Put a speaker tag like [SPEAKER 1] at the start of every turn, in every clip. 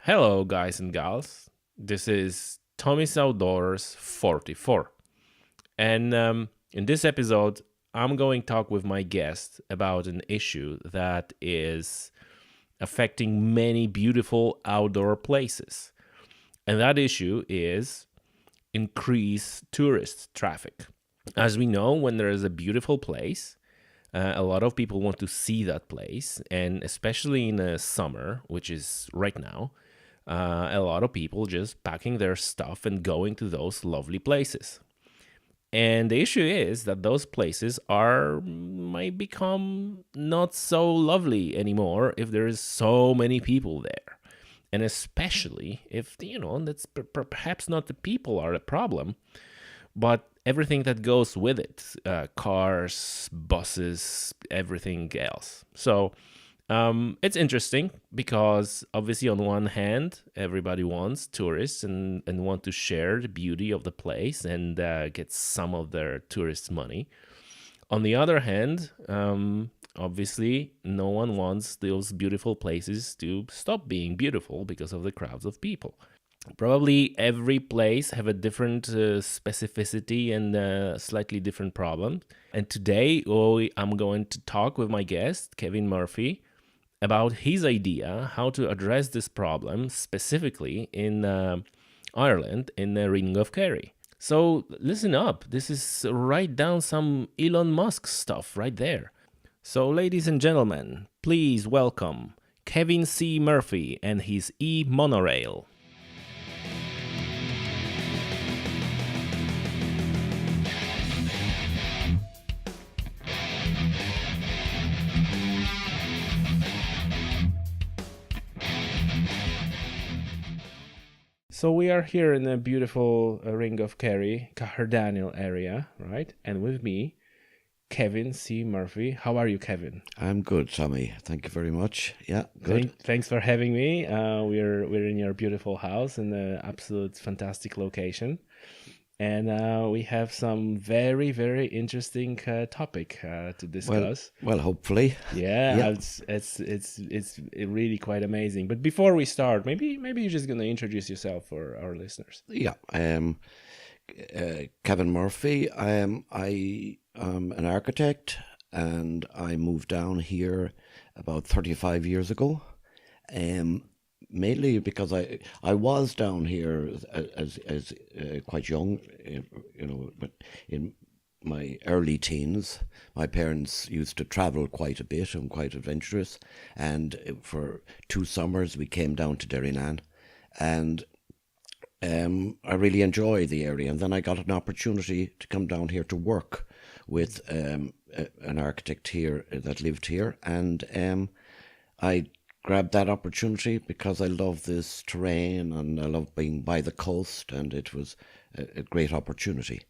[SPEAKER 1] Hello, guys and gals. This is Tommy's Outdoors 44. And in this episode, I'm going to talk with my guest about an issue that is affecting many beautiful outdoor places. And that issue is increased tourist traffic. As we know, when there is a beautiful place, a lot of people want to see that place. And especially in the summer, which is right now, a lot of people just packing their stuff and going to those lovely places. And the issue is that those places might become not so lovely anymore if there is so many people there. And especially if, that's perhaps not the people are the problem, but everything that goes with it, cars, buses, everything else. So it's interesting because obviously on one hand, everybody wants tourists and want to share the beauty of the place and get some of their tourist money. On the other hand, obviously no one wants those beautiful places to stop being beautiful because of the crowds of people. Probably every place have a different specificity and slightly different problem. And today I'm going to talk with my guest, Kevin Murphy, about his idea how to address this problem specifically in Ireland in the Ring of Kerry. So listen up, this is right down some Elon Musk stuff right there. So ladies and gentlemen, please welcome Kevin C. Murphy and his eMonoRail. So we are here in the beautiful Ring of Kerry, Caherdaniel area, right? And with me, Kevin C. Murphy. How are you, Kevin?
[SPEAKER 2] I'm good, Tommy. Thank you very much. Yeah, good.
[SPEAKER 1] Thanks for having me. We're in your beautiful house in an absolute fantastic location, and we have some very very interesting topic to discuss.
[SPEAKER 2] Well, hopefully.
[SPEAKER 1] Yeah, it's really quite amazing. But before we start, maybe you're just gonna introduce yourself for our listeners.
[SPEAKER 2] Yeah. Kevin Murphy. I am an architect, and I moved down here about 35 years ago. Mainly because I was down here as quite young, but in my early teens, my parents used to travel quite a bit and quite adventurous. And for 2 summers, we came down to Derrynane, and I really enjoy the area. And then I got an opportunity to come down here to work with an architect here that lived here, and I grabbed that opportunity because I love this terrain and I love being by the coast, and it was a great opportunity.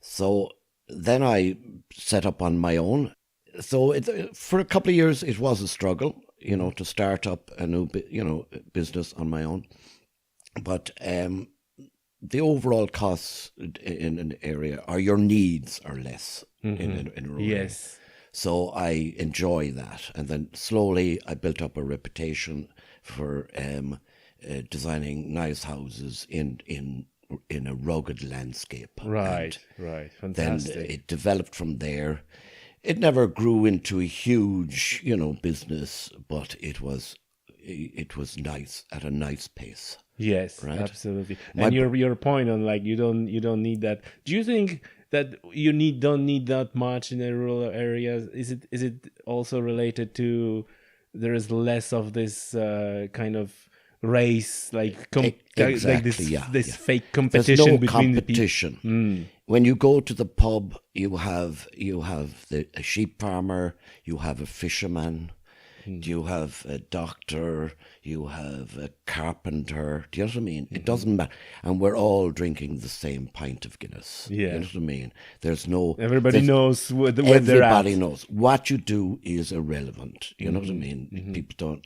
[SPEAKER 2] So then I set up on my own. So for a couple of years, it was a struggle, to start up a new, business on my own. But the overall costs in an area, or your needs, are less in a rural area.
[SPEAKER 1] Yes.
[SPEAKER 2] So I enjoy that. And then slowly I built up a reputation for designing nice houses in a rugged landscape.
[SPEAKER 1] Right. Fantastic.
[SPEAKER 2] Then it developed from there. It never grew into a huge, business, but it was nice at a nice pace.
[SPEAKER 1] Yes,
[SPEAKER 2] right?
[SPEAKER 1] Absolutely. And your point on you don't need that. Do you think that you don't need that much in the rural areas? Is it also related to there is less of this kind of race, this fake competition
[SPEAKER 2] There's no
[SPEAKER 1] between
[SPEAKER 2] competition.
[SPEAKER 1] the people?
[SPEAKER 2] When you go to the pub, you have a sheep farmer, you have a fisherman, you have a doctor, you have a carpenter. Do you know what I mean? It doesn't matter. And we're all drinking the same pint of Guinness.
[SPEAKER 1] Yeah.
[SPEAKER 2] You know what I mean?
[SPEAKER 1] Everybody knows where they're at.
[SPEAKER 2] Everybody knows. What you do is irrelevant. You know what I mean? People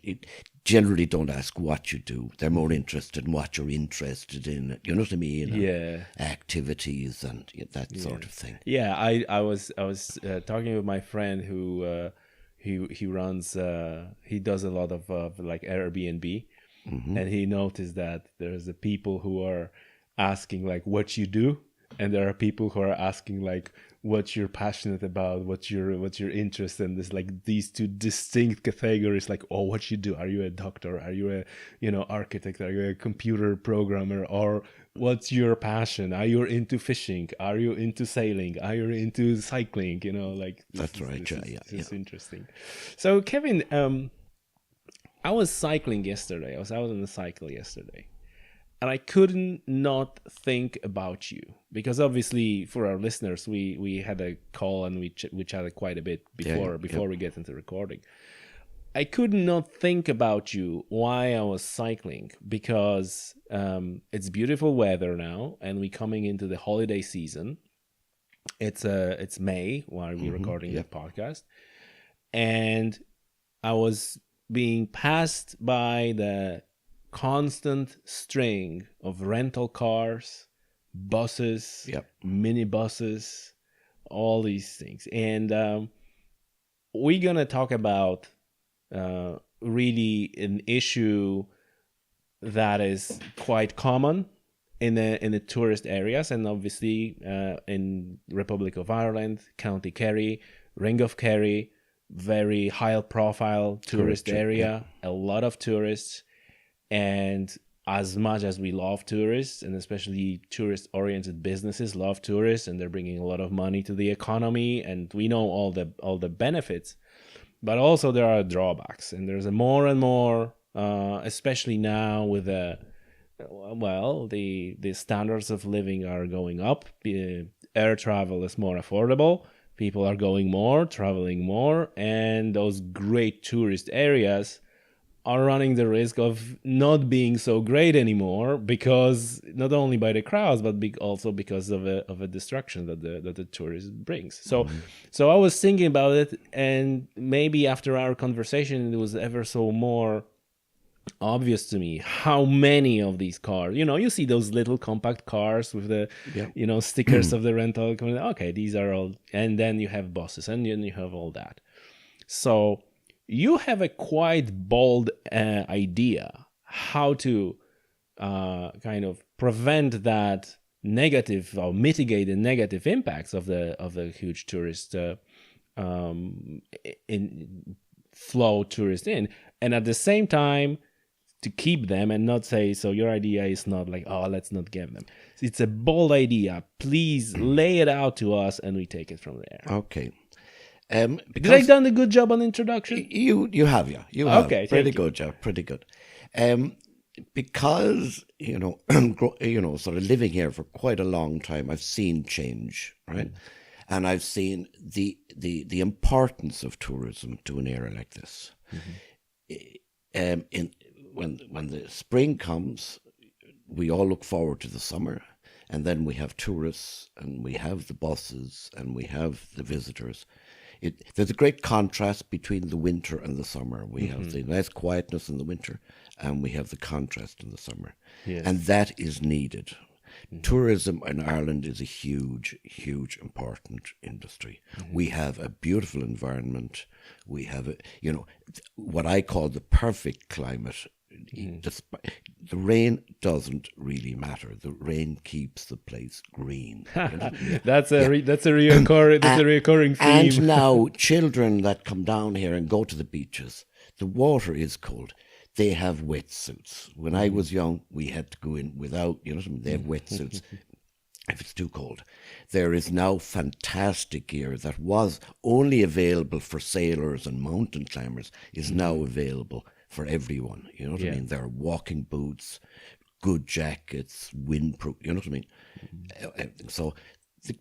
[SPEAKER 2] generally don't ask what you do. They're more interested in what you're interested in. You know what I mean?
[SPEAKER 1] Yeah.
[SPEAKER 2] Activities and that sort of thing.
[SPEAKER 1] Yeah, I was talking with my friend who he runs he does a lot of like Airbnb, and he noticed that there's the people who are asking like what you do, and there are people who are asking like what you're passionate about, what's your interest in. There's like these two distinct categories, like, oh, what you do, are you a doctor, are you a architect, are you a computer programmer, or what's your passion, are you into fishing, are you into sailing, are you into cycling, like
[SPEAKER 2] That's right.
[SPEAKER 1] this is interesting. So Kevin, I was cycling yesterday. I was out on the cycle yesterday, and I couldn't not think about you, because obviously for our listeners, we had a call and we chatted quite a bit before we get into recording. I could not think about you while I was cycling, because it's beautiful weather now, and we're coming into the holiday season. It's May while we're recording the podcast, and I was being passed by the constant string of rental cars, buses, minibuses, all these things. And we're going to talk about really an issue that is quite common in the tourist areas, and obviously in Republic of Ireland, County Kerry, Ring of Kerry, very high profile tourist area, a lot of tourists. And as much as we love tourists, and especially tourist-oriented businesses love tourists, and they're bringing a lot of money to the economy, and we know all the benefits, but also there are drawbacks, and there's a more and more, especially now with the standards of living are going up. Air travel is more affordable. People are going more, traveling more, and those great tourist areas are running the risk of not being so great anymore, because not only by the crowds, but also because of a distraction that the tourist brings. So I was thinking about it, and maybe after our conversation, it was ever so more obvious to me how many of these cars, you see those little compact cars with the stickers of the rental company. Okay, these are all, and then you have buses, and then you have all that. So you have a quite bold idea how to kind of prevent that negative, or mitigate the negative impacts of the huge tourist flow tourist in, and at the same time to keep them and not say, so your idea is not like, oh, let's not give them. It's a bold idea. Please lay it out to us, and we take it from there.
[SPEAKER 2] Okay.
[SPEAKER 1] Did I done a good job on introduction?
[SPEAKER 2] You have, yeah. You have.
[SPEAKER 1] Okay,
[SPEAKER 2] pretty good job. Pretty good. Because sort of living here for quite a long time, I've seen change, right? And I've seen the importance of tourism to an area like this. When the spring comes, we all look forward to the summer, and then we have tourists, and we have the buses, and we have the visitors. There's a great contrast between the winter and the summer. We have the nice quietness in the winter, and we have the contrast in the summer.
[SPEAKER 1] Yes.
[SPEAKER 2] And that is needed. Tourism in Ireland is a huge, huge, important industry. We have a beautiful environment. We have what I call the perfect climate. The rain doesn't really matter. The rain keeps the place green.
[SPEAKER 1] That's a reoccurring theme.
[SPEAKER 2] And now children that come down here and go to the beaches, the water is cold. They have wetsuits. When I was young, we had to go in without, they have wetsuits if it's too cold. There is now fantastic gear that was only available for sailors and mountain climbers, is now available for everyone. You know what I mean? There are walking boots, good jackets, windproof, you know what I mean? So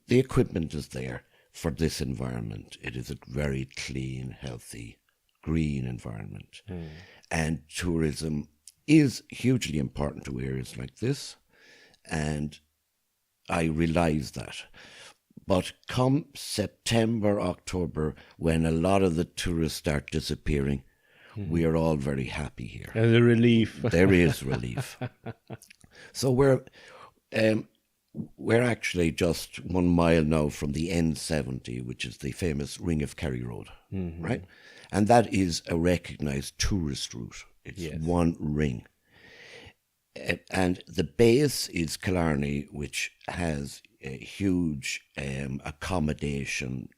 [SPEAKER 2] the equipment is there for this environment. It is a very clean, healthy, green environment. And tourism is hugely important to areas like this, and I realise that. But come September, October, when a lot of the tourists start disappearing, we are all very happy here.
[SPEAKER 1] There's a relief.
[SPEAKER 2] There is relief. So we're actually just 1 mile now from the N70, which is the famous Ring of Kerry road, right? And that is a recognized tourist route. It's
[SPEAKER 1] Yes.
[SPEAKER 2] one ring. And the base is Killarney, which has a huge accommodation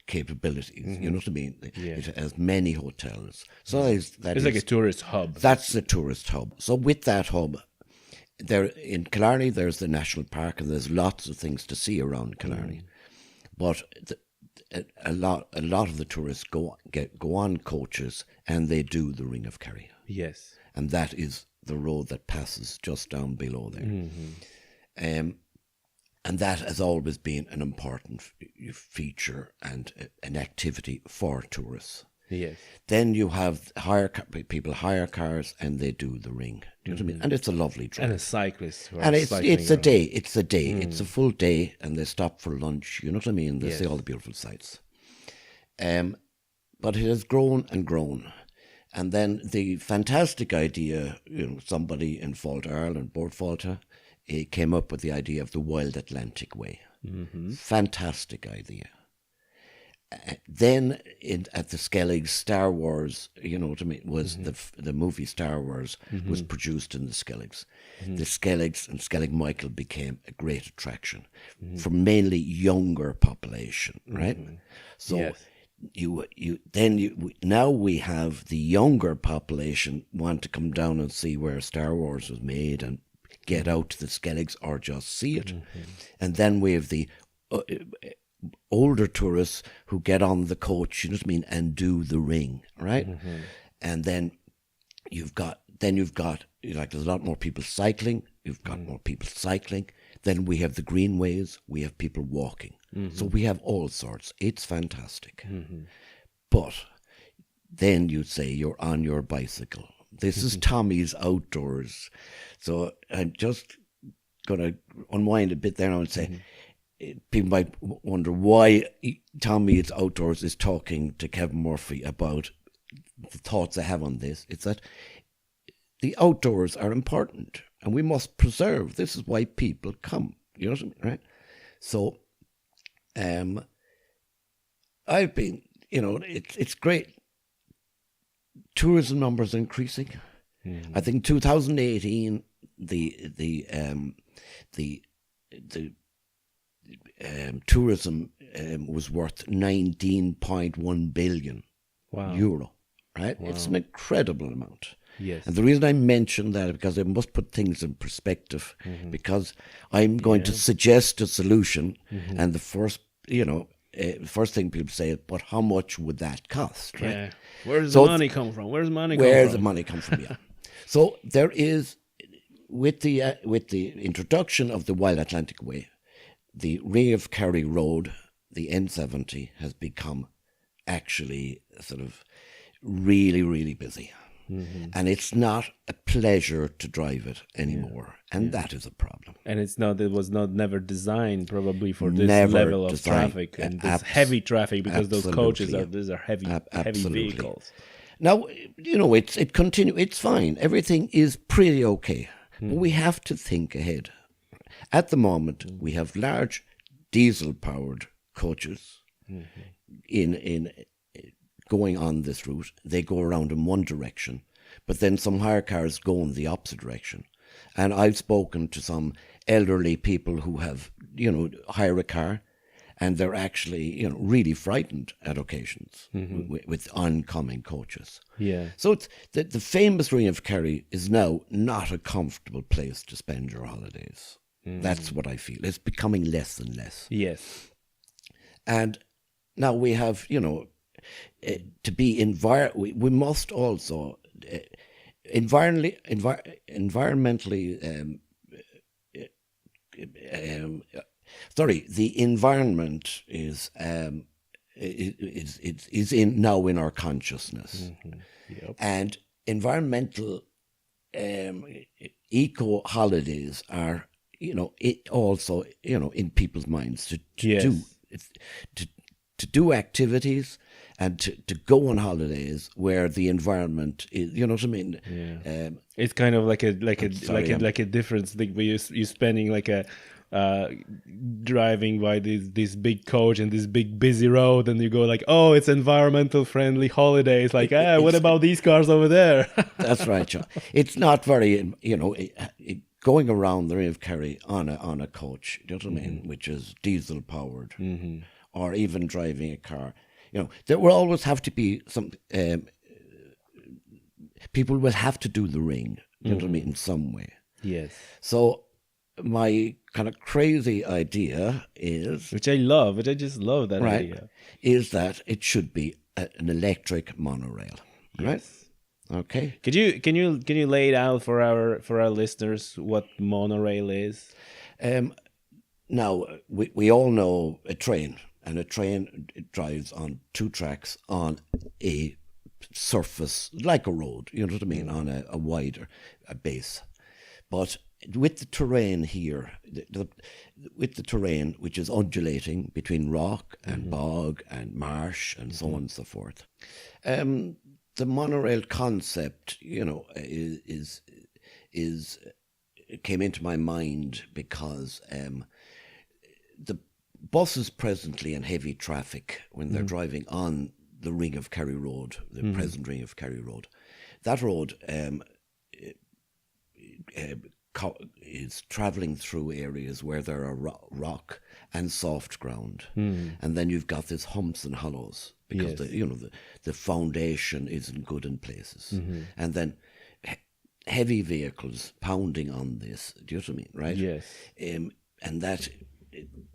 [SPEAKER 2] capabilities. You know what I mean?
[SPEAKER 1] Yeah.
[SPEAKER 2] It has many hotels. So
[SPEAKER 1] It's like a tourist hub.
[SPEAKER 2] that's the tourist hub. So with that hub, there in Killarney, there's the national park, and there's lots of things to see around Killarney. But a lot of the tourists go on coaches, and they do the Ring of Kerry,
[SPEAKER 1] Yes.
[SPEAKER 2] and that is the road that passes just down below there. And that has always been an important feature and an activity for tourists.
[SPEAKER 1] Yes.
[SPEAKER 2] Then you have people hire cars and they do the ring. Do you know what I mean? And it's a lovely drive.
[SPEAKER 1] And a cyclist.
[SPEAKER 2] And it's a day. It's a day. It's a full day, and they stop for lunch. You know what I mean? They see all the beautiful sights. But it has grown and grown. And then the fantastic idea, somebody in Fáilte, Ireland, Bord Fáilte, came up with the idea of the Wild Atlantic Way. Fantastic idea. Then at the Skelligs, Star Wars, you know what I mean, was the movie Star Wars was produced in the Skelligs. The Skelligs and Skellig Michael became a great attraction for mainly younger population, right? So now we have the younger population want to come down and see where Star Wars was made and get out to the Skelligs or just see it. And then we have the older tourists who get on the coach, you know what I mean, and do the ring, right? And then you've got like there's a lot more people cycling. You've got more people cycling. Then we have the greenways. We have people walking. So we have all sorts. It's fantastic. But then you'd say you're on your bicycle. This is Tommy's Outdoors. So I'm just going to unwind a bit there now and say, people might wonder why Tommy's Outdoors is talking to Kevin Murphy about the thoughts I have on this. It's that the outdoors are important and we must preserve. This is why people come. You know what I mean, right? So, I've been, it's great. Tourism numbers are increasing. I think 2018, the tourism was worth 19.1 billion euro. Right, it's an incredible amount.
[SPEAKER 1] Yes.
[SPEAKER 2] And the reason I mention that is because I must put things in perspective, because I'm going to suggest a solution, and the first thing people say is, but how much would that cost, right?
[SPEAKER 1] Yeah. Where's the money come from? Where's the money come from? Yeah.
[SPEAKER 2] So there is, with the introduction of the Wild Atlantic Way, the Ring of Kerry Road, the N70, has become actually sort of really, really busy. And it's not a pleasure to drive it anymore. And that is a problem.
[SPEAKER 1] And it was never designed probably for this level of traffic and this heavy traffic, because those coaches are heavy vehicles.
[SPEAKER 2] Now, it's fine. Everything is pretty okay. But we have to think ahead. At the moment, we have large diesel-powered coaches in going on this route. They go around in one direction, but then some hire cars go in the opposite direction. And I've spoken to some elderly people who have, hire a car, and they're actually, really frightened at occasions with oncoming coaches. Yeah. So it's the famous Ring of Kerry is now not a comfortable place to spend your holidays. That's what I feel. It's becoming less and less.
[SPEAKER 1] Yes.
[SPEAKER 2] And now we have, to be we must also environmentally the environment is now in our consciousness. Yep. And environmental eco holidays are it also in people's minds to do activities and to go on holidays where the environment is, you know what I mean?
[SPEAKER 1] Yeah. It's kind of like a difference thing where you're spending like a uh, driving by this big coach and this big busy road, and you go like, oh, it's environmental friendly holidays. Like, what about these cars over there?
[SPEAKER 2] That's right, John. It's not very, going around the Ring of Kerry on a coach, you know what I mean, which is diesel powered, or even driving a car. There will always have to be some. People will have to do the ring, you know what I mean, in some way.
[SPEAKER 1] Yes.
[SPEAKER 2] So my kind of crazy idea is,
[SPEAKER 1] which I just love that idea,
[SPEAKER 2] is that it should be an electric monorail, right? Okay.
[SPEAKER 1] Can you lay it out for our listeners what monorail is?
[SPEAKER 2] Now we all know a train, and a train drives on two tracks on a surface like a road, you know what I mean, on a wider base. But with the terrain here, with the terrain which is undulating between rock and bog and marsh and so on and so forth, the monorail concept, is came into my mind because the buses presently in heavy traffic, when they're driving on the Ring of Kerry Road, the present Ring of Kerry Road, that road is travelling through areas where there are rock and soft ground, and then you've got this humps and hollows because the foundation isn't good in places, and then heavy vehicles pounding on this. Do you know what I mean? Right?
[SPEAKER 1] Yes.
[SPEAKER 2] And that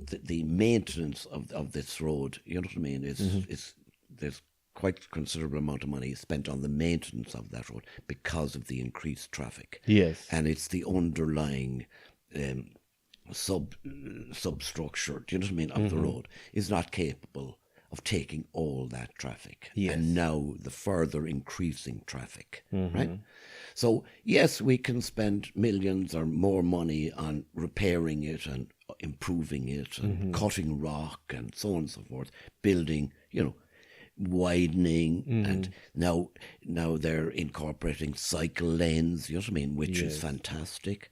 [SPEAKER 2] the maintenance of this road, you know what I mean, is there's quite a considerable amount of money spent on the maintenance of that road because of the increased traffic.
[SPEAKER 1] Yes.
[SPEAKER 2] And it's the underlying substructure, do you know what I mean, of the road is not capable of taking all that traffic.
[SPEAKER 1] Yes.
[SPEAKER 2] And now the further increasing traffic, right? So, yes, we can spend millions or more money on repairing it and improving it and cutting rock and so on and so forth, building, widening, and now they're incorporating cycle lanes, you know what I mean, which is fantastic.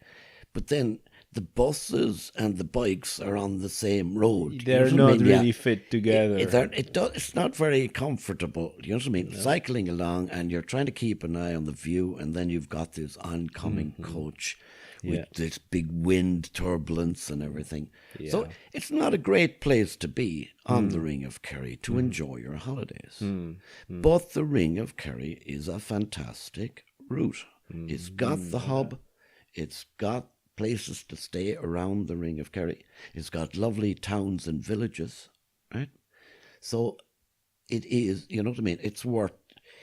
[SPEAKER 2] But then the buses and the bikes are on the same road.
[SPEAKER 1] They're not really fit together.
[SPEAKER 2] It's not very comfortable, you know what I mean? No. Cycling along and you're trying to keep an eye on the view, and then you've got this oncoming coach with this big wind turbulence and everything. Yeah. So it's not a great place to be on the Ring of Kerry to enjoy your holidays. But the Ring of Kerry is a fantastic route. It's got the hub. It's got places to stay around the Ring of Kerry. It's got lovely towns and villages, right? So it is, you know what I mean? It's worth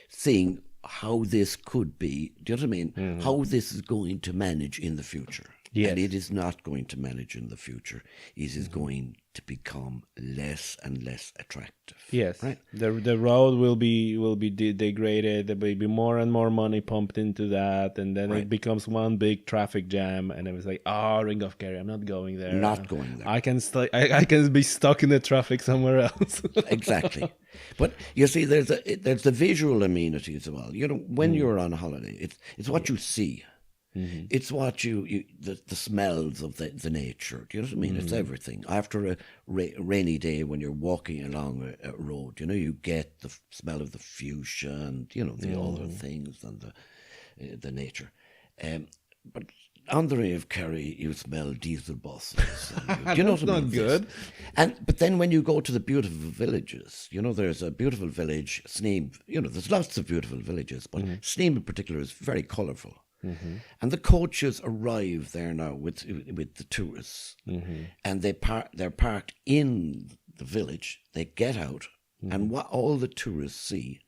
[SPEAKER 2] seeing how this could be, do you know what I mean? How this is going to manage in the future. Yes. And it is not going to manage in the future. It is going to become less and less attractive.
[SPEAKER 1] Yes,
[SPEAKER 2] right.
[SPEAKER 1] The road will be degraded. There will be more and more money pumped into that, and then it becomes one big traffic jam. And it was like, Ring of Kerry, I'm not going there.
[SPEAKER 2] Not going there.
[SPEAKER 1] I can be stuck in the traffic somewhere else.
[SPEAKER 2] Exactly. But you see, there's the visual amenities as well. You know, when you're on holiday, it's what you see. It's what the smells of the nature. Do you know what I mean? It's everything. After a rainy day, when you're walking along a road, you get the smell of the fuchsia and the other things and the nature. But on the Ring of Kerry, you smell diesel buses. You know what I mean?
[SPEAKER 1] Not good.
[SPEAKER 2] But then when you go to the beautiful villages, there's a beautiful village, Sneem. There's lots of beautiful villages, but Sneem in particular is very colourful. And the coaches arrive there now with the tourists, and they're parked in the village. They get out, and what all the tourists see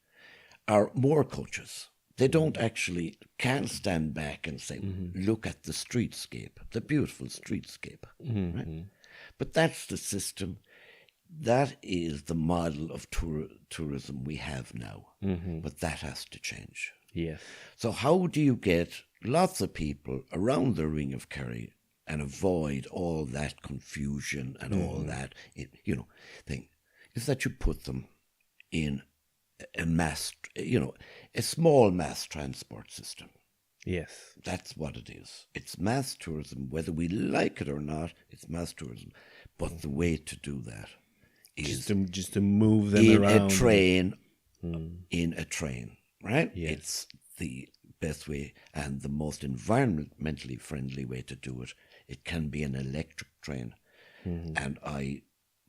[SPEAKER 2] are more coaches. They can't stand back and say, look at the streetscape, the beautiful streetscape. Right? But that's the system. That is the model of tourism we have now. But that has to change.
[SPEAKER 1] Yes.
[SPEAKER 2] So how do you get lots of people around the Ring of Kerry and avoid all that confusion and all that, thing? Is that you put them in a small mass transport system.
[SPEAKER 1] Yes.
[SPEAKER 2] That's what it is. It's mass tourism, whether we like it or not. It's mass tourism, but the way to do that is
[SPEAKER 1] Just to move them
[SPEAKER 2] in
[SPEAKER 1] around.
[SPEAKER 2] a train. In a train, right?
[SPEAKER 1] Yes.
[SPEAKER 2] It's the best way and the most environmentally friendly way to do it. It can be an electric train, and I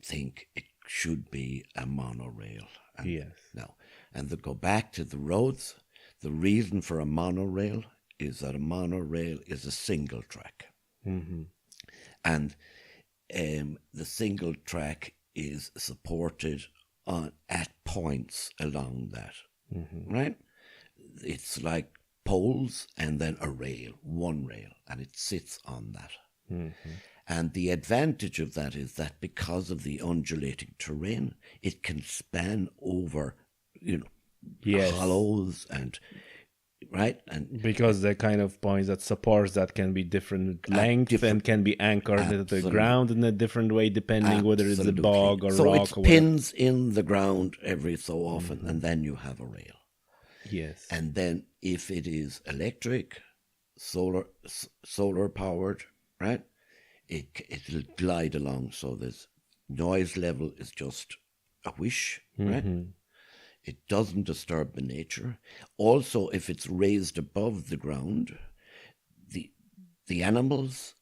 [SPEAKER 2] think it should be a monorail. And
[SPEAKER 1] Yes.
[SPEAKER 2] now, and to go back to the roads, the reason for a monorail is that a monorail is a single track, and the single track is supported at points along that, right? It's like poles and then a rail, one rail, and it sits on that. And the advantage of that is that because of the undulating terrain, it can span over,
[SPEAKER 1] Yes.
[SPEAKER 2] hollows and, right? And
[SPEAKER 1] Because the kind of points that supports that can be different length and can be anchored to the ground in a different way depending whether it's a bog or
[SPEAKER 2] so
[SPEAKER 1] rock
[SPEAKER 2] it's
[SPEAKER 1] or whatever.
[SPEAKER 2] pins in the ground every so often, and then you have a rail.
[SPEAKER 1] Yes.
[SPEAKER 2] And then if it is electric, solar powered, right, it'll glide along. So this noise level is just a wish, right? It doesn't disturb the nature. Also, if it's raised above the ground, the animals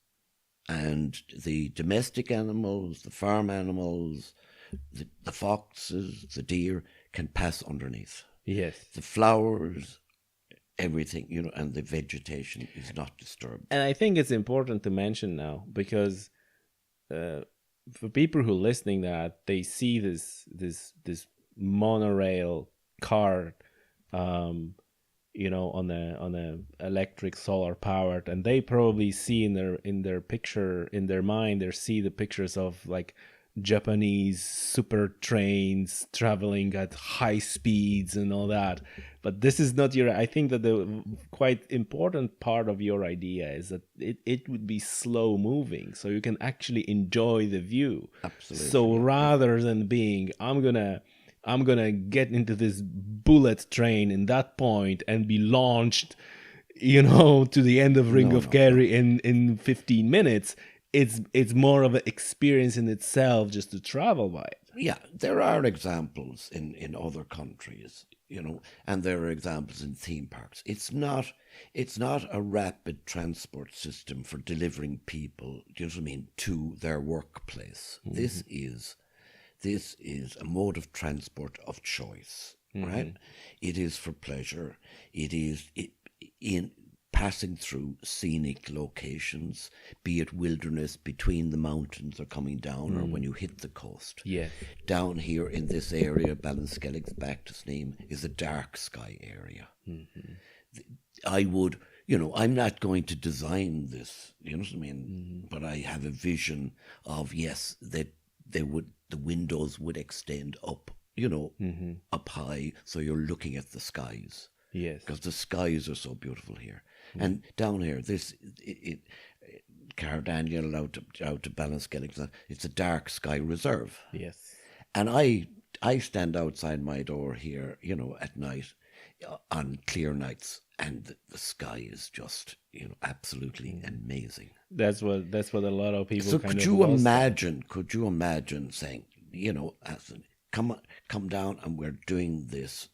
[SPEAKER 2] and the domestic animals, the farm animals, the foxes, the deer can pass underneath.
[SPEAKER 1] Yes.
[SPEAKER 2] The flowers, everything, and the vegetation is not disturbed.
[SPEAKER 1] And I think it's important to mention now because for people who are listening that they see this monorail car on a electric solar powered, and they probably see in their picture in their mind they see the pictures of like Japanese super trains traveling at high speeds and all that. But this is not I think that the quite important part of your idea is that it would be slow moving, so you can actually enjoy the view.
[SPEAKER 2] Absolutely.
[SPEAKER 1] So rather than being, I'm gonna get into this bullet train in that point and be launched, to the end of Ring of Kerry in 15 minutes. It's more of an experience in itself just to travel by it.
[SPEAKER 2] Yeah, there are examples in other countries, and there are examples in theme parks. It's not a rapid transport system for delivering people, do you know what I mean, to their workplace. This is a mode of transport of choice, right? It is for pleasure. It is in passing through scenic locations, be it wilderness between the mountains or coming down, or when you hit the coast.
[SPEAKER 1] Yeah.
[SPEAKER 2] Down here in this area, Ballinskellig's back to Sneem, is a dark sky area. I would, I'm not going to design this, you know what I mean? But I have a vision of, yes, that the windows would extend up, up high, so you're looking at the skies.
[SPEAKER 1] Yes.
[SPEAKER 2] Because the skies are so beautiful here. And down here, Cardaniel out to Ballinskellig, it's a dark sky reserve.
[SPEAKER 1] Yes.
[SPEAKER 2] And I stand outside my door here, at night, on clear nights, and the sky is just, absolutely amazing.
[SPEAKER 1] That's what a lot of people.
[SPEAKER 2] So
[SPEAKER 1] kind
[SPEAKER 2] could
[SPEAKER 1] of
[SPEAKER 2] you
[SPEAKER 1] lost.
[SPEAKER 2] Could you imagine saying, come down and we're doing this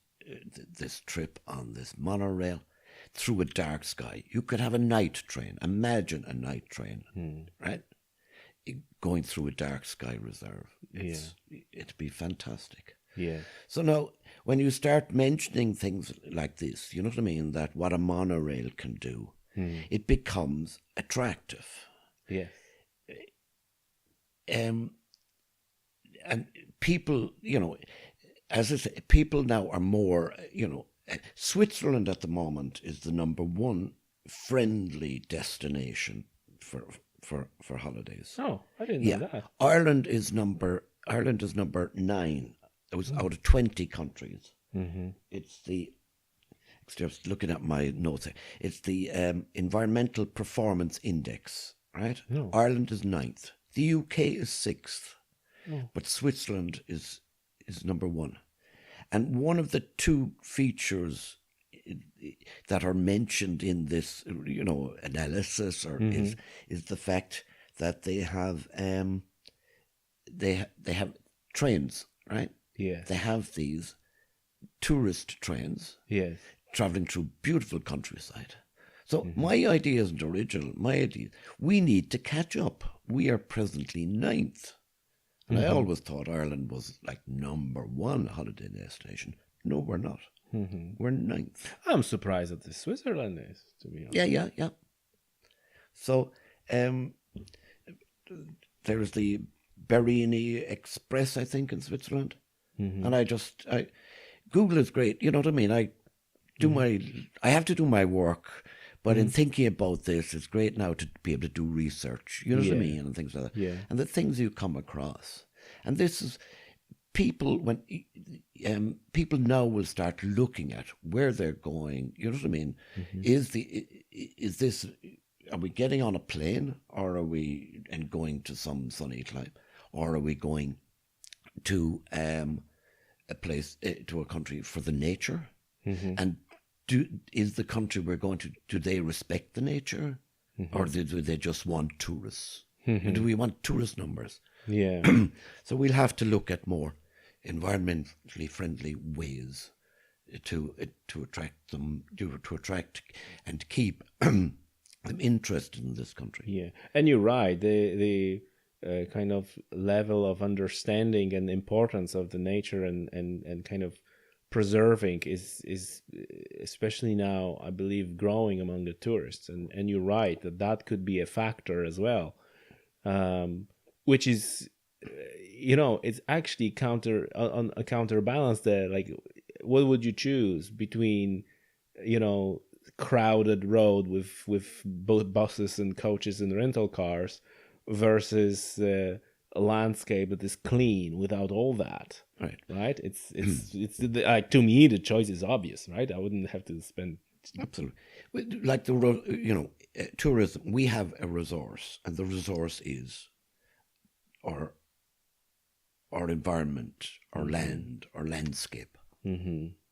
[SPEAKER 2] trip on this monorail through a dark sky. You could have a night train. Imagine a night train, right? Going through a dark sky reserve. It'd be fantastic.
[SPEAKER 1] Yeah.
[SPEAKER 2] So now, when you start mentioning things like this, you know what I mean, that what a monorail can do, it becomes attractive.
[SPEAKER 1] Yes.
[SPEAKER 2] And people, as I say, people now are more, Switzerland at the moment is the number one friendly destination for holidays.
[SPEAKER 1] Oh, I didn't know that.
[SPEAKER 2] Ireland is number 9. It was out of 20 countries. It's just looking at my notes here. It's the Environmental Performance Index, right?
[SPEAKER 1] No.
[SPEAKER 2] Ireland is 9th. The UK is 6th. But Switzerland is number 1. And one of the two features that are mentioned in this, analysis, or is the fact that they have they have trains, right?
[SPEAKER 1] Yeah.
[SPEAKER 2] They have these tourist trains,
[SPEAKER 1] Yes.
[SPEAKER 2] traveling through beautiful countryside. So my idea isn't original. My idea, we need to catch up. We are presently 9th. And I always thought Ireland was like #1 holiday destination. No, we're not. We're 9th.
[SPEAKER 1] I'm surprised that the Switzerland is, to be honest.
[SPEAKER 2] Yeah. So there's the Berini Express, I think, in Switzerland. And Google is great. You know what I mean? I have to do my work, but in thinking about this, it's great now to be able to do research. You know what I mean? And things like that.
[SPEAKER 1] Yeah.
[SPEAKER 2] And the things you come across. And this is people people now will start looking at where they're going. You know what I mean? Are we getting on a plane, or are we going to some sunny clime, or are we going to a place, to a country for the nature? And is the country we're going to, do they respect the nature, or do they just want tourists? Do we want tourist numbers?
[SPEAKER 1] Yeah.
[SPEAKER 2] So we'll have to look at more environmentally friendly ways to attract them, to attract and keep them interested in this country.
[SPEAKER 1] Yeah, and you're right. The kind of level of understanding and importance of the nature and kind of preserving is especially now, I believe, growing among the tourists. And you're right that could be a factor as well, which is, it's actually on a counterbalance there. Like, what would you choose between, crowded road with both buses and coaches and rental cars versus a landscape that is clean without all that? Right. It's like, to me, the choice is obvious, right? I wouldn't have to spend.
[SPEAKER 2] Absolutely. Like tourism, we have a resource, and the resource is our environment, our land, our landscape.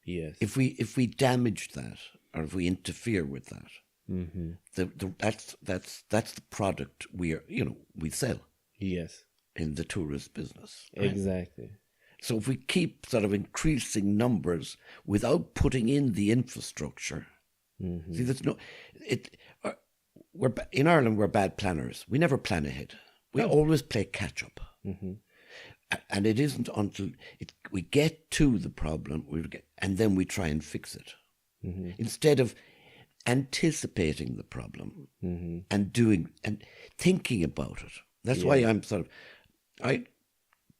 [SPEAKER 1] Yes.
[SPEAKER 2] If we damage that, or if we interfere with that, that's the product we sell.
[SPEAKER 1] Yes.
[SPEAKER 2] In the tourist business. Right?
[SPEAKER 1] Exactly.
[SPEAKER 2] So if we keep sort of increasing numbers without putting in the infrastructure, see, there's no in Ireland we're bad planners. We never plan ahead. We always play catch up. And it isn't until we get to the problem and then we try and fix it. Instead of anticipating the problem and doing and thinking about it. That's why I'm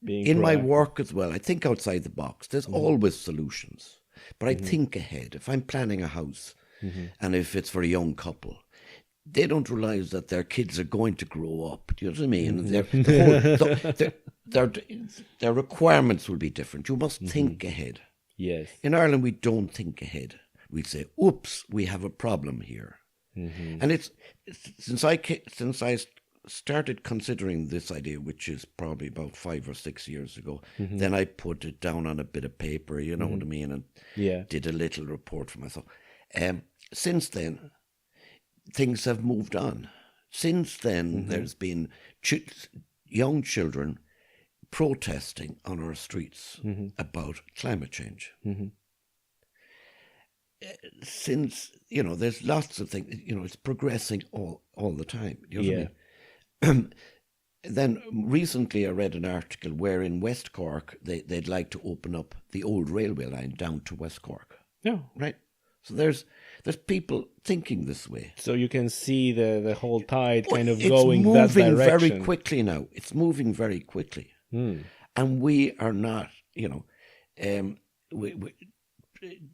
[SPEAKER 2] in my work as well, I think outside the box. There's always solutions, but I think ahead. If I'm planning a house, and if it's for a young couple, they don't realize that their kids are going to grow up. Do you know what I mean? Their requirements will be different. You must think ahead.
[SPEAKER 1] Yes.
[SPEAKER 2] In Ireland, we don't think ahead. We say, "Oops, we have a problem here," and it's since I started considering this idea, which is probably about 5 or 6 years ago. Then I put it down on a bit of paper, you know what I mean, and did a little report for myself. Since then, things have moved on. Since then, there's been young children protesting on our streets about climate change. Since, there's lots of things, it's progressing all the time. You know what I mean? Then recently I read an article where in West Cork they'd like to open up the old railway line down to West Cork.
[SPEAKER 1] Yeah.
[SPEAKER 2] Right? So there's people thinking this way.
[SPEAKER 1] So you can see the whole tide kind of going that direction. It's moving
[SPEAKER 2] very quickly now. It's moving very quickly. And we are not,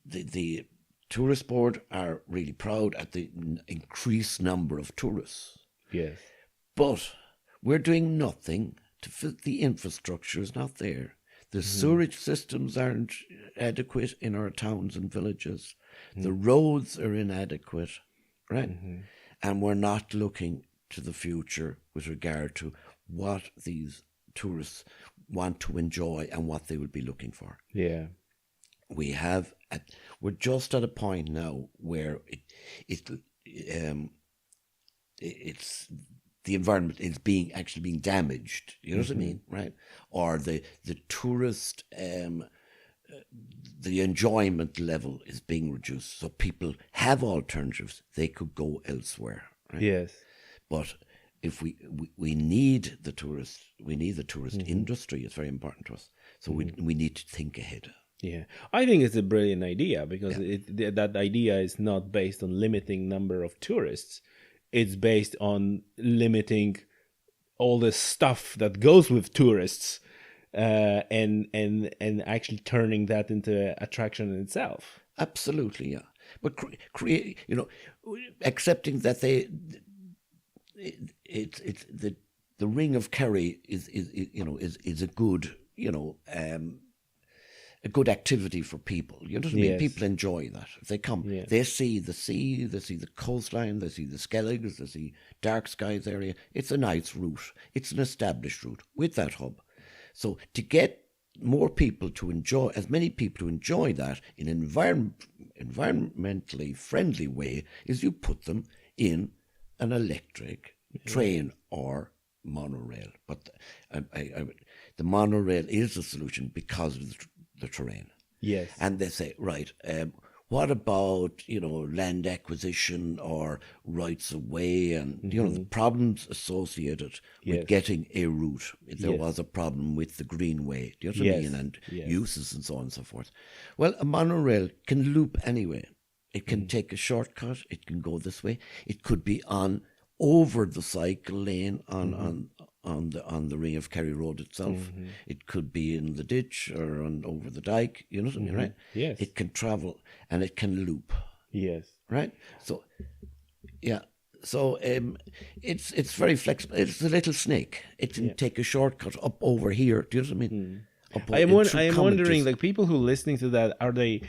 [SPEAKER 2] the tourist board are really proud at the increased number of tourists.
[SPEAKER 1] Yes.
[SPEAKER 2] But we're doing nothing to fit. The infrastructure is not there. The sewerage systems aren't adequate in our towns and villages. The roads are inadequate, right? And we're not looking to the future with regard to what these tourists want to enjoy and what they will be looking for.
[SPEAKER 1] Yeah.
[SPEAKER 2] We have we're just at a point now where it's the environment is actually being damaged. You know what I mean, right? Or the tourist the enjoyment level is being reduced, so people have alternatives. They could go elsewhere, right?
[SPEAKER 1] Yes.
[SPEAKER 2] But if we need the tourist, industry. It's very important to us. So we need to think ahead.
[SPEAKER 1] Yeah, I think it's a brilliant idea because that idea is not based on limiting number of tourists. It's based on limiting all the stuff that goes with tourists, and actually turning that into attraction in itself.
[SPEAKER 2] Absolutely, yeah. But create, accepting that it's the Ring of Kerry is a good a good activity for people. You know what I mean?
[SPEAKER 1] Yes.
[SPEAKER 2] People enjoy that. If they come, they see the sea, they see the coastline, they see the Skelligs, they see Dark Skies area. It's a nice route. It's an established route with that hub. So to get more people to enjoy, as many people to enjoy that in an environmentally friendly way, is you put them in an electric train or monorail. But the monorail is the solution because of the terrain.
[SPEAKER 1] Yes.
[SPEAKER 2] And they say, right, what about, land acquisition or rights of way and, the problems associated with getting a route. There was a problem with the greenway, do you know what I mean? And uses and so on and so forth. Well, a monorail can loop anyway. It can take a shortcut. It can go this way. It could be over the cycle lane on the Ring of Kerry Road itself. It could be in the ditch or over the dike. You know what I mean, right?
[SPEAKER 1] Yes.
[SPEAKER 2] It can travel and it can loop.
[SPEAKER 1] Yes.
[SPEAKER 2] Right. So, yeah. So it's very flexible. It's a little snake. It can take a shortcut up over here. Do you know what I mean?
[SPEAKER 1] I am wondering, like, people who are listening to that, are they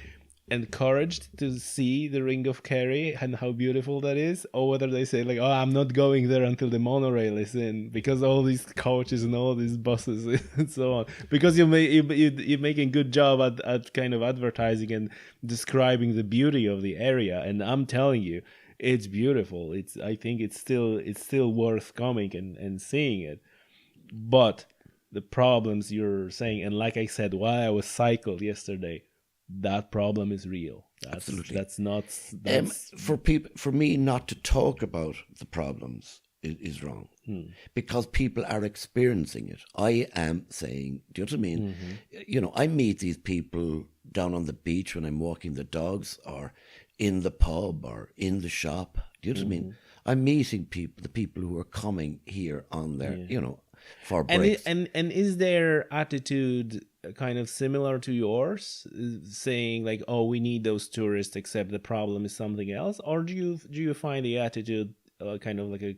[SPEAKER 1] encouraged to see the Ring of Kerry and how beautiful that is, or whether they say like, oh, I'm not going there until the monorail is in, because all these coaches and all these buses and so on, because you're making good job at kind of advertising and describing the beauty of the area, and I'm telling you, it's beautiful. I think it's still worth coming and seeing it. But the problems you're saying, and like I said, while I was cycled yesterday, that problem is real.
[SPEAKER 2] Absolutely.
[SPEAKER 1] That's not
[SPEAKER 2] for me not to talk about the problems is wrong, because people are experiencing it. I am saying, do you know what I mean? I meet these people down on the beach when I'm walking the dogs, or in the pub, or in the shop. Do you know what I mean? I'm meeting the people who are coming here on their, for breaks.
[SPEAKER 1] And is their attitude kind of similar to yours, saying like, oh, we need those tourists, except the problem is something else? Or do you find the attitude kind of like a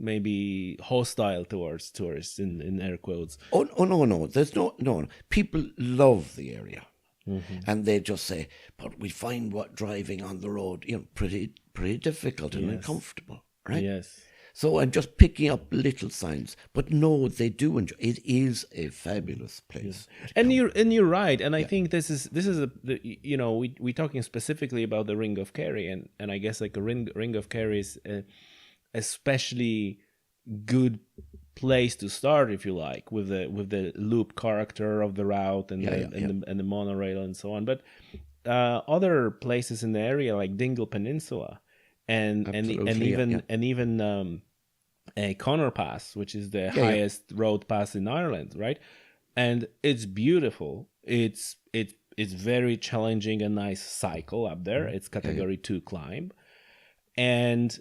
[SPEAKER 1] maybe hostile towards tourists, in air quotes?
[SPEAKER 2] Oh no, there's no. People love the area, and they just say, but we find what driving on the road, pretty difficult and uncomfortable, right? Yes. So I'm just picking up little signs, but no, they do enjoy. It is a fabulous place.
[SPEAKER 1] And you're right. And I think this is we're talking specifically about the Ring of Kerry, and I guess like a Ring of Kerry is a especially good place to start, if you like, with the loop character of the route and the monorail and so on. But other places in the area like Dingle Peninsula and even a Connor Pass, which is the highest road pass in Ireland, right? And it's beautiful. It's very challenging and nice cycle up there. It's category 2 climb. And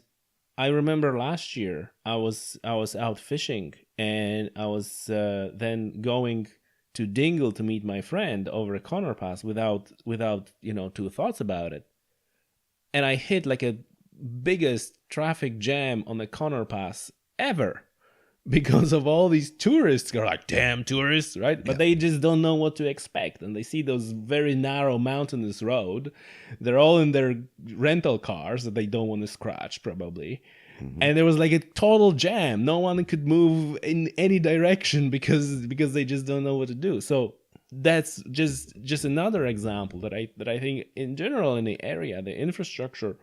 [SPEAKER 1] I remember last year I was out fishing, and I was then going to Dingle to meet my friend over a Connor Pass without two thoughts about it. And I hit like a biggest traffic jam on the Connor Pass ever, because of all these tourists. They're like, damn tourists, right? But they just don't know what to expect, and they see those very narrow mountainous road. They're all in their rental cars that they don't want to scratch, probably. And there was like a total jam. No one could move in any direction because they just don't know what to do. So that's just another example that I think in general in the area, the infrastructure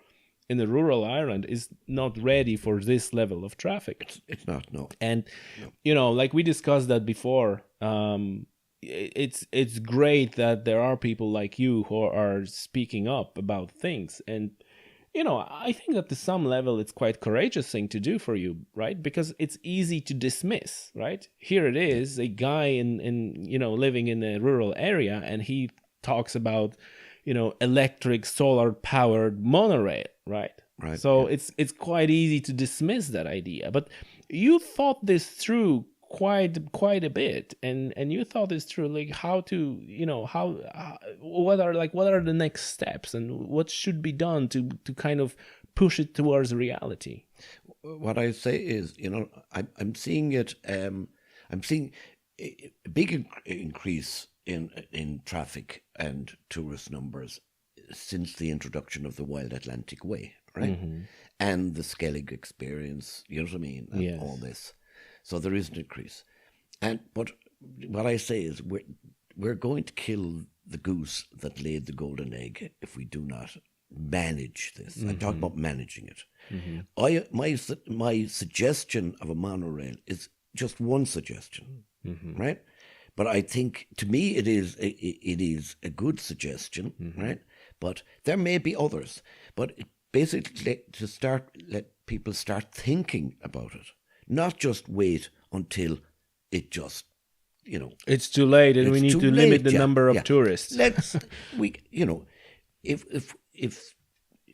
[SPEAKER 1] in the rural Ireland is not ready for this level of traffic.
[SPEAKER 2] It's not, no.
[SPEAKER 1] And like we discussed that before, it's great that there are people like you who are speaking up about things. And I think that to some level it's quite courageous thing to do for you, right? Because it's easy to dismiss, right? Here it is, a guy in living in a rural area, and he talks about electric solar powered monorail, right?
[SPEAKER 2] Right.
[SPEAKER 1] So it's quite easy to dismiss that idea. But you thought this through quite a bit, and you thought this through, like how to what are the next steps and what should be done to kind of push it towards reality.
[SPEAKER 2] What I say is, I'm seeing it. I'm seeing a big increase in traffic and tourist numbers since the introduction of the Wild Atlantic Way, right? And the Skellig experience. You know what I mean? And
[SPEAKER 1] Yes.
[SPEAKER 2] all this. So there is an increase. But what I say is we're going to kill the goose that laid the golden egg if we do not manage this. I'm talking about managing it. My suggestion of a monorail is just one suggestion, right? But I think, to me, it is a good suggestion, right? But there may be others. But basically, let people start thinking about it. Not just wait until it just,
[SPEAKER 1] It's too late, and we need to limit the number of tourists.
[SPEAKER 2] If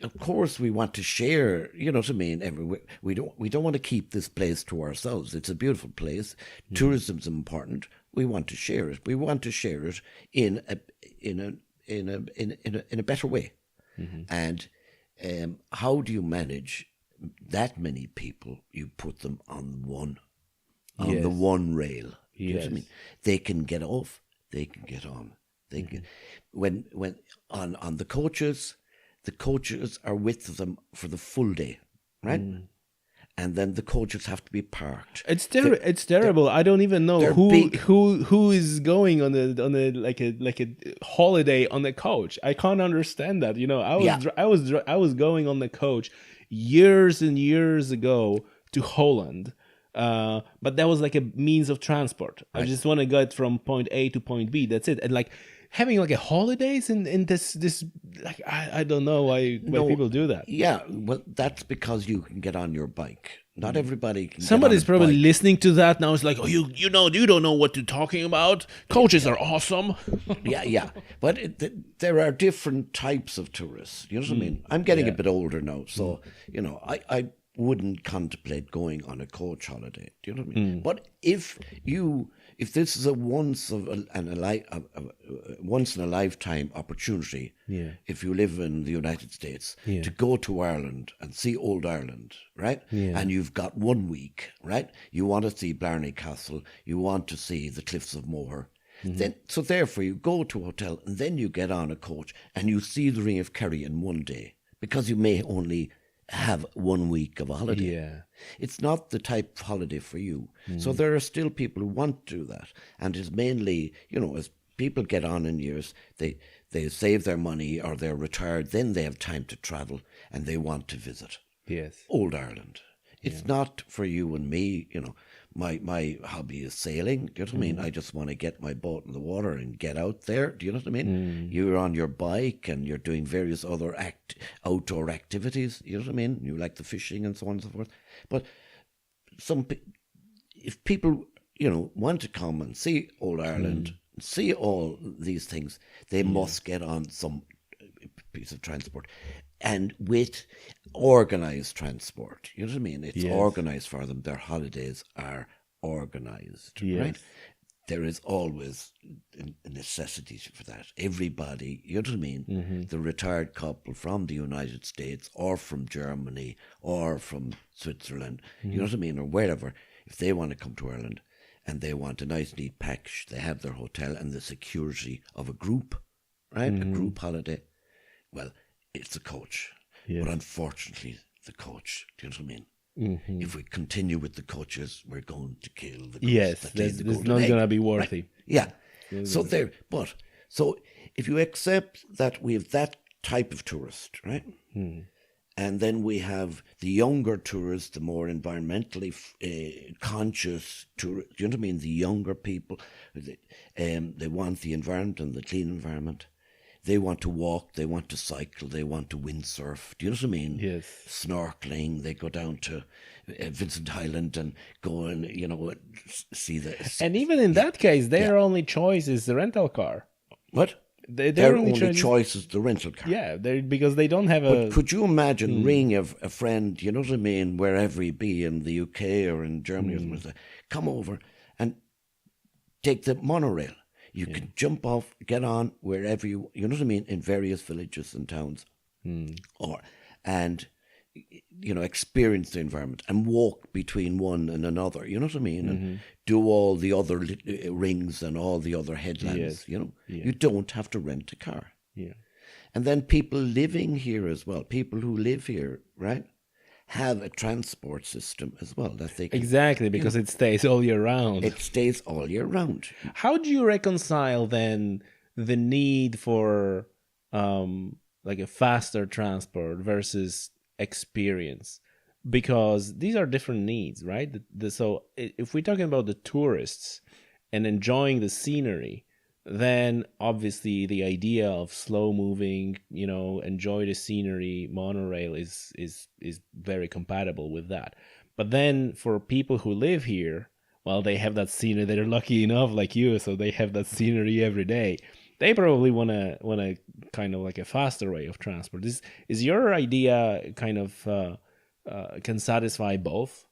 [SPEAKER 2] of course we want to share, you know what I mean, everywhere. We don't want to keep this place to ourselves. It's a beautiful place. Tourism's important. We want to share it. We want to share it in a better way. And how do you manage that many people? You put them on the one rail. You know what I mean? They can get off. They can get on. They can, when on the coaches are with them for the full day, right? And then the coaches have to be parked.
[SPEAKER 1] It's terrible. I don't even know who is going on a like a holiday on the coach. I can't understand that. I was going on the coach years and years ago to Holland. But that was like a means of transport. I just want to get from point A to point B. That's it. And like having like a holidays in this like I don't know why people do that.
[SPEAKER 2] Yeah, well, that's because you can get on your bike. Not everybody can.
[SPEAKER 1] Somebody's
[SPEAKER 2] get on a
[SPEAKER 1] probably
[SPEAKER 2] bike.
[SPEAKER 1] listening to that now. It's like, oh, you don't know what you're talking about. Coaches are awesome.
[SPEAKER 2] Yeah. But there are different types of tourists. You know what I mean? I'm getting a bit older now, so I wouldn't contemplate going on a coach holiday. Do you know what I mean? But if this is a once in a lifetime opportunity, if you live in the United States, to go to Ireland and see old Ireland, right? And you've got 1 week, right? You want to see Blarney Castle, you want to see the Cliffs of Moher. So therefore you go to a hotel and then you get on a coach and you see the Ring of Kerry in 1 day, because you may only have 1 week of a holiday.
[SPEAKER 1] Yeah.
[SPEAKER 2] It's not the type of holiday for you. So there are still people who want to do that. And it's mainly, as people get on in years, they save their money or they're retired, then they have time to travel and they want to visit old Ireland. It's not for you and me, my hobby is sailing. Do you know what I mean? I just want to get my boat in the water and get out there. Do you know what I mean? You're on your bike and you're doing various other outdoor activities. You know what I mean? You like the fishing and so on and so forth. But if people, want to come and see old Ireland, see all these things, they must get on some piece of transport. And with organised transport, you know what I mean? It's organised for them. Their holidays are organised, right? There is always a necessity for that. Everybody, you know what I mean? The retired couple from the United States or from Germany or from Switzerland, you know what I mean? Or wherever, if they want to come to Ireland and they want a nice, neat package, they have their hotel and the security of a group, right? A group holiday. Well, it's a coach. But unfortunately, the coach, do you know what I mean? If we continue with the coaches, we're going to kill the goose.
[SPEAKER 1] Yes, it's not going to be worthy.
[SPEAKER 2] Right? Yeah. So there, but so if you accept that we have that type of tourist, right? And then we have the younger tourists, the more environmentally conscious tourists. Do you know what I mean? The younger people, they want the environment and the clean environment. They want to walk, they want to cycle, they want to windsurf. Do you know what I mean?
[SPEAKER 1] Yes.
[SPEAKER 2] Snorkeling. They go down to Vincent Island and go and, see the...
[SPEAKER 1] And even in that case, their only choice is the rental car.
[SPEAKER 2] What?
[SPEAKER 1] Their
[SPEAKER 2] only choice is the rental car.
[SPEAKER 1] Yeah, because they don't have a...
[SPEAKER 2] But could you imagine ringing a friend, you know what I mean, wherever he be, in the UK or in Germany or something, come over and take the monorail. You can jump off, get on wherever you know what I mean, in various villages and towns, and experience the environment and walk between one and another. You know what I mean, and do all the other rings and all the other headlands.
[SPEAKER 1] Yes.
[SPEAKER 2] You don't have to rent a car.
[SPEAKER 1] Yeah,
[SPEAKER 2] and then people living here as well, people who live here, right, have a transport system as well that they can,
[SPEAKER 1] exactly, because it stays all year round.
[SPEAKER 2] It stays all year round.
[SPEAKER 1] How do you reconcile then the need for like a faster transport versus experience? Because these are different needs, right? So if we're talking about the tourists and enjoying the scenery, then obviously the idea of slow moving, enjoy the scenery, monorail is very compatible with that. But then for people who live here, well, they have that scenery. They're lucky enough, like you, so they have that scenery every day. They probably want to kind of like a faster way of transport. Is your idea kind of can satisfy both?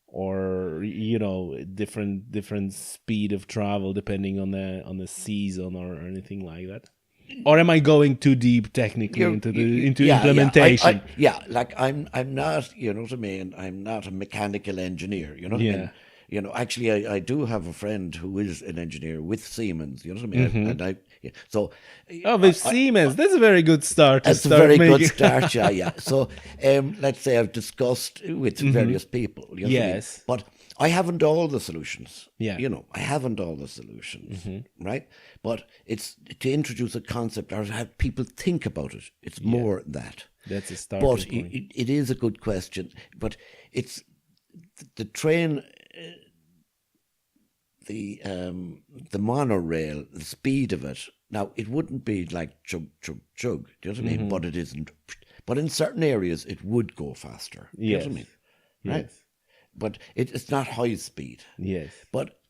[SPEAKER 1] Or different speed of travel depending on the season or anything like that? Or am I going too deep technically into implementation?
[SPEAKER 2] I'm not, you know what I mean, I'm not a mechanical engineer, you know what I mean? Actually, I do have a friend who is an engineer with Siemens, you know what I mean? And
[SPEAKER 1] with Siemens, that's a very good start.
[SPEAKER 2] That's a very good start, yeah. So let's say I've discussed with various people, you know what I mean? But I haven't all the solutions.
[SPEAKER 1] Yeah.
[SPEAKER 2] I haven't all the solutions, right? But it's to introduce a concept or have people think about it. It's more that.
[SPEAKER 1] That's a starting
[SPEAKER 2] point.
[SPEAKER 1] But
[SPEAKER 2] it is a good question. But it's the train... The monorail, the speed of it. Now, it wouldn't be like chug, chug, chug. Do you know what I mean? But it isn't. But in certain areas, it would go faster. Do you know what I mean? Right?
[SPEAKER 1] Yes.
[SPEAKER 2] But it's not high speed.
[SPEAKER 1] Yes.
[SPEAKER 2] But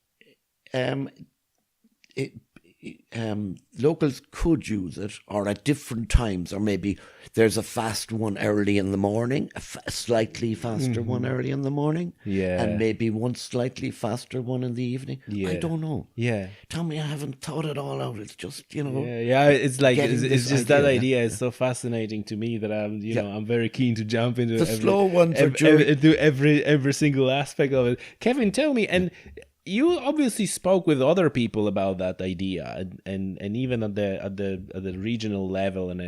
[SPEAKER 2] locals could use it, or at different times, or maybe there's a fast one early in the morning, a slightly faster one early in the morning, and maybe one slightly faster one in the evening. I don't know. Tommy, I haven't thought it all out. It's just
[SPEAKER 1] it's like it's just that idea is so fascinating to me that I'm very keen to jump into
[SPEAKER 2] the slow ones
[SPEAKER 1] do every single aspect of it. Kevin, tell me, and you obviously spoke with other people about that idea, and even at the regional level in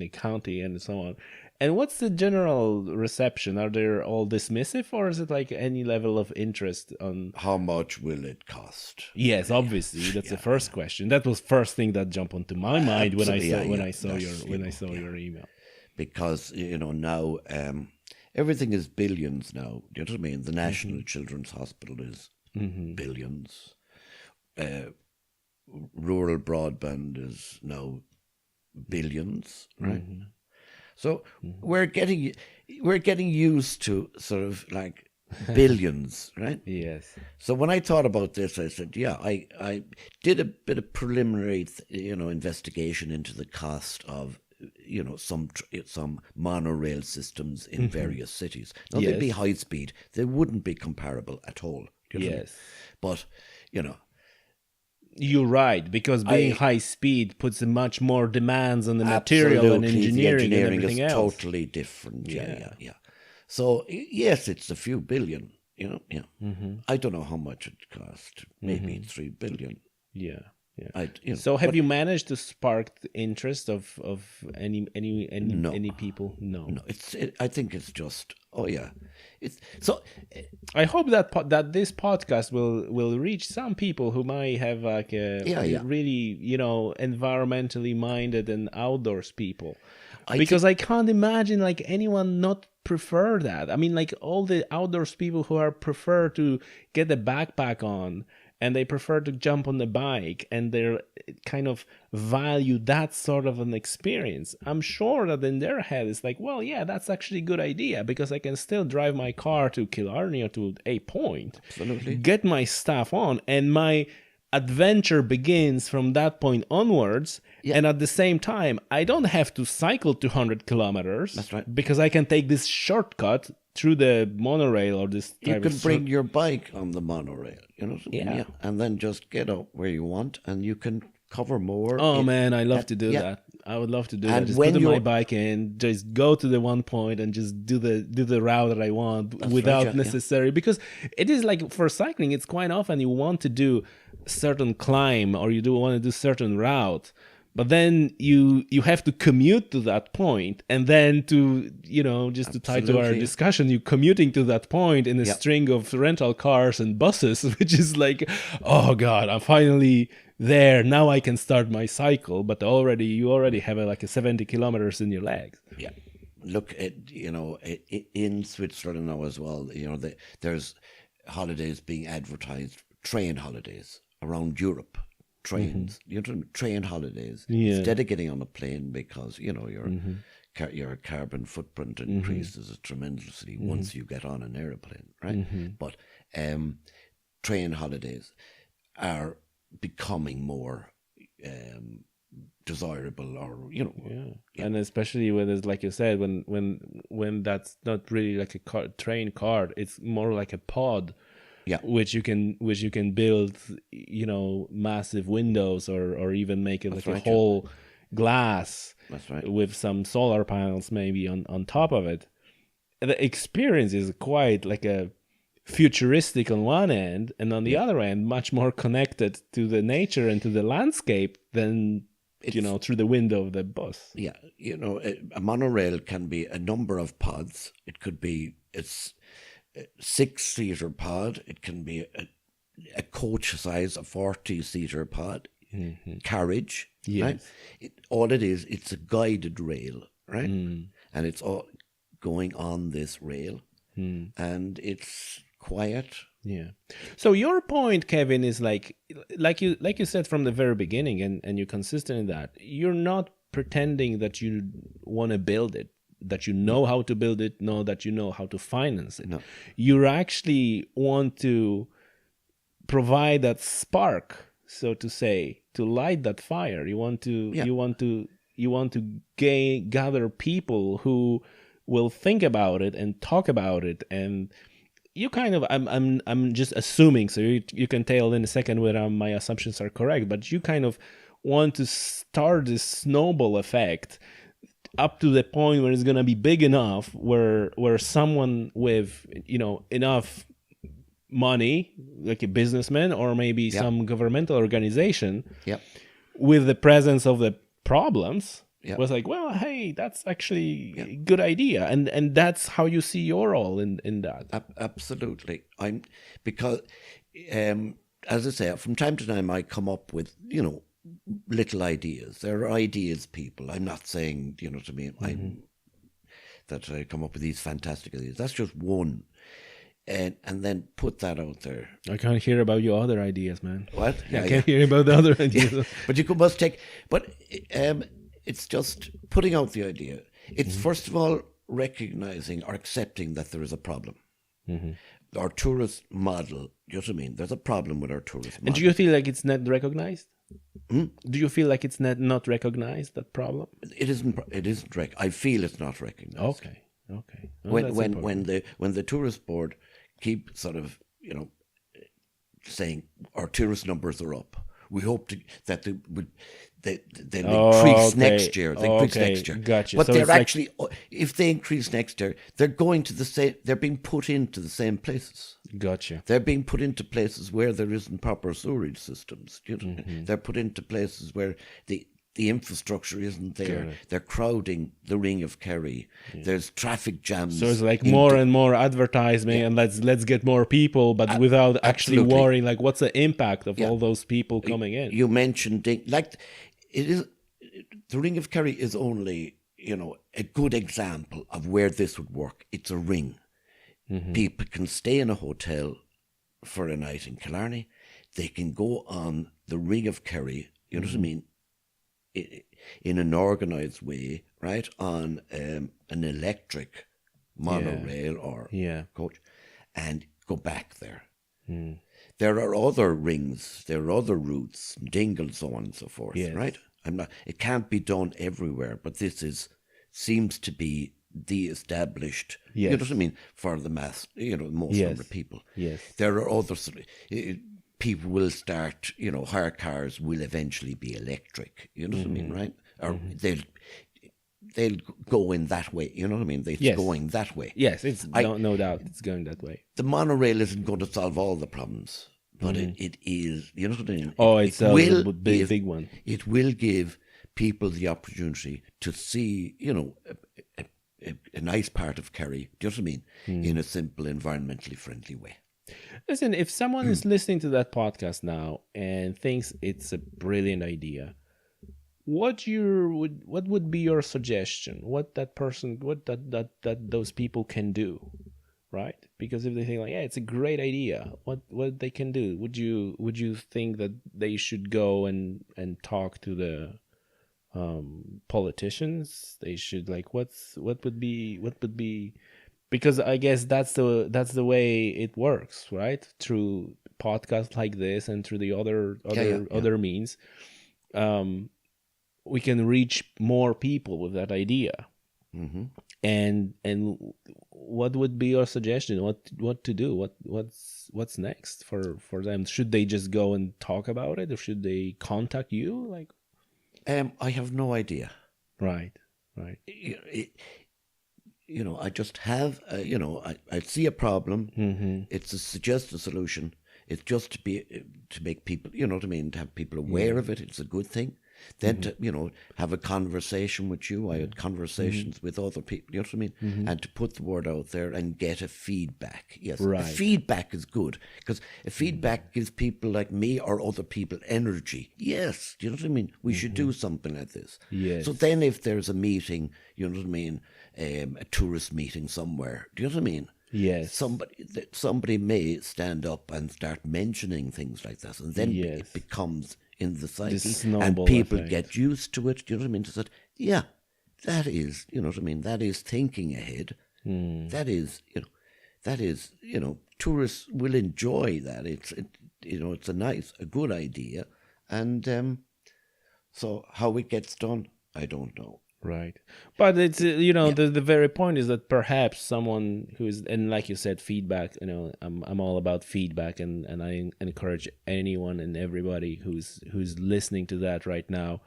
[SPEAKER 1] a county and so on. And what's the general reception? Are they all dismissive, or is it like any level of interest on
[SPEAKER 2] how much will it cost?
[SPEAKER 1] Yes, obviously that's the first question. That was first thing that jumped onto my mind when I saw your email.
[SPEAKER 2] Because now everything is billions now. Do you know what I mean? The National Children's Hospital is billions. Rural broadband is now billions, right? So we're getting used to sort of like billions, right?
[SPEAKER 1] Yes.
[SPEAKER 2] So when I thought about this, I said, I did a bit of preliminary, investigation into the cost of some monorail systems in various cities. Now they'd be high speed; they wouldn't be comparable at all.
[SPEAKER 1] Yes,
[SPEAKER 2] but
[SPEAKER 1] you're right, because being high speed puts much more demands on the material and engineering and everything
[SPEAKER 2] is
[SPEAKER 1] else.
[SPEAKER 2] Totally different. Yeah. So yes, it's a few billion. I don't know how much it cost. Maybe 3 billion.
[SPEAKER 1] Yeah.
[SPEAKER 2] So
[SPEAKER 1] have you managed to spark the interest of any people? No.
[SPEAKER 2] I think it's just Oh yeah, it's so.
[SPEAKER 1] I hope that that this podcast will reach some people who might have like a really, you know, environmentally minded and outdoors people, because I can't imagine like anyone not prefer that. I mean, like all the outdoors people who are prefer to get the backpack on, and they prefer to jump on the bike, and they're kind of value that sort of an experience. I'm sure that in their head it's like, well, yeah, that's actually a good idea, because I can still drive my car to Killarney or to a point,
[SPEAKER 2] Absolutely.
[SPEAKER 1] get my stuff on, and my adventure begins from that point onwards. And at the same time, I don't have to cycle 200 kilometers.
[SPEAKER 2] That's right.
[SPEAKER 1] Because I can take this shortcut through the monorail or this type
[SPEAKER 2] you can bring your bike on the monorail, you know what I mean? Yeah. And then just get up where you want, and you can cover more.
[SPEAKER 1] Oh man, I love to do that. I would love to do that. Just put my bike in, just go to the one point and just do the route that I want without necessary, because it is like for cycling, it's quite often you want to do certain climb or you do want to do certain route, but then you have to commute to that point, and then to, you know, just to tie to our discussion, you commuting to that point in a string of rental cars and buses, which is like, oh god, I'm finally there, now I can start my cycle, but you already have like a 70 kilometers in your legs.
[SPEAKER 2] Yeah, look at, you know, in Switzerland now as well, you know, there's holidays being advertised, train holidays around Europe. Trains, you know, train holidays, instead of getting on a plane, because, you know, your carbon footprint increases tremendously once you get on an airplane, right? But train holidays are becoming more desirable, or, you know,
[SPEAKER 1] and especially when it's like you said, when that's not really like a train card, it's more like a pod. Yeah, which you can build, you know, massive windows, or even make it like a whole glass.
[SPEAKER 2] That's right.
[SPEAKER 1] With some solar panels maybe on top of it. The experience is quite like a futuristic on one end, and on the other end, much more connected to the nature and to the landscape than, you know, through the window of the bus.
[SPEAKER 2] Yeah, you know, a monorail can be a number of pods. It could be it's 6-seater pod. It can be a coach size, a 40-seater pod, carriage. Right? All it is, it's a guided rail, right? And it's all going on this rail, and it's quiet.
[SPEAKER 1] Yeah. So your point, Kevin, is like you said from the very beginning, and you're consistent in that. You're not pretending that you want to build it, that you know how to build it, that you know how to finance it.
[SPEAKER 2] No.
[SPEAKER 1] You actually want to provide that spark, so to say, to light that fire. You want to gather people who will think about it and talk about it, and you kind of, I'm just assuming, so you can tell in a second whether my assumptions are correct, but you kind of want to start this snowball effect up to the point where it's going to be big enough where someone with, you know, enough money, like a businessman or maybe some governmental organization, with the presence of the problems, was like, well, hey, that's actually a good idea, and that's how you see your role in that.
[SPEAKER 2] Absolutely. Because as I say, from time to time I come up with, you know, little ideas. They're ideas, people. I'm not saying, you know what I mean, that I come up with these fantastic ideas. That's just one. And then put that out there.
[SPEAKER 1] I can't hear about your other ideas, man.
[SPEAKER 2] What?
[SPEAKER 1] I can't hear about the other ideas.
[SPEAKER 2] But you must take, but it's just putting out the idea. It's first of all recognizing or accepting that there is a problem. Our tourist model, you know what I mean? There's a problem with our tourist model.
[SPEAKER 1] And do you feel like it's not recognized? Do you feel like it's not recognized, that problem?
[SPEAKER 2] It isn't. I feel it's not recognized.
[SPEAKER 1] Okay.
[SPEAKER 2] Well, when the tourist board keep sort of, you know, saying our tourist numbers are up, we hope that they'll increase next year. They increase next year.
[SPEAKER 1] Gotcha.
[SPEAKER 2] But so they're actually, if they increase next year, they're going to the same. They're being put into the same places.
[SPEAKER 1] Gotcha.
[SPEAKER 2] They're being put into places where there isn't proper sewerage systems. You know? They're put into places where the infrastructure isn't there.
[SPEAKER 1] Correct.
[SPEAKER 2] They're crowding the Ring of Kerry. There's traffic jams.
[SPEAKER 1] So it's like more and more advertising, and let's get more people, but without actually
[SPEAKER 2] absolutely.
[SPEAKER 1] worrying like what's the impact of all those people coming in.
[SPEAKER 2] You mentioned like it is. The Ring of Kerry is only, a good example of where this would work. It's a ring. People can stay in a hotel for a night in Killarney. They can go on the Ring of Kerry, you know what I mean, in an organised way, right, on an electric monorail or coach, and go back there. There are other rings, there are other routes, Dingle, so on and so forth, right? It can't be done everywhere, but this seems to be the established, you know what I mean, for the mass, most number of people.
[SPEAKER 1] Yes.
[SPEAKER 2] There are others. People will start, hire cars will eventually be electric, you know what I mean, right? Or they'll go in that way, you know what I mean? It's going that way.
[SPEAKER 1] Yes, it's no doubt it's going that way.
[SPEAKER 2] The monorail isn't going to solve all the problems, but it is, you know what I mean?
[SPEAKER 1] It's a big one.
[SPEAKER 2] It will give people the opportunity to see, a nice part of Kerry, do you know what I mean, in a simple, environmentally friendly way.
[SPEAKER 1] Listen, if someone is listening to that podcast now and thinks it's a brilliant idea, what would be your suggestion? What those people can do, right? Because if they think like, yeah, it's a great idea, what they can do? Would you think that they should go and talk to the politicians? They should like what would be because I guess that's the way it works, right? Through podcasts like this and through the other means, we can reach more people with that idea. And what would be your suggestion? What to do? What's next for them? Should they just go and talk about it, or should they contact you? Like,
[SPEAKER 2] I have no idea.
[SPEAKER 1] Right.
[SPEAKER 2] I just have, I see a problem. It's to suggest a solution. It's just to make people, you know what I mean, to have people aware of it. It's a good thing. Then to, have a conversation with you. I had conversations with other people, you know what I mean? And to put the word out there and get a feedback. Yes, right. A feedback is good because a feedback gives people like me or other people energy. Yes, do you know what I mean? We should do something like this.
[SPEAKER 1] Yes.
[SPEAKER 2] So then if there's a meeting, you know what I mean, a tourist meeting somewhere, do you know what I mean?
[SPEAKER 1] Yes.
[SPEAKER 2] Somebody may stand up and start mentioning things like that, and then it becomes in the psyche, and people get used to it. Do you know what I mean? That that is, you know what I mean. That is thinking ahead. That is, tourists will enjoy that. It's a good idea, and so how it gets done, I don't know.
[SPEAKER 1] Right. But it's, the very point is that perhaps someone who's, and like you said, feedback, I'm all about feedback, and I encourage anyone and everybody who's listening to that right now,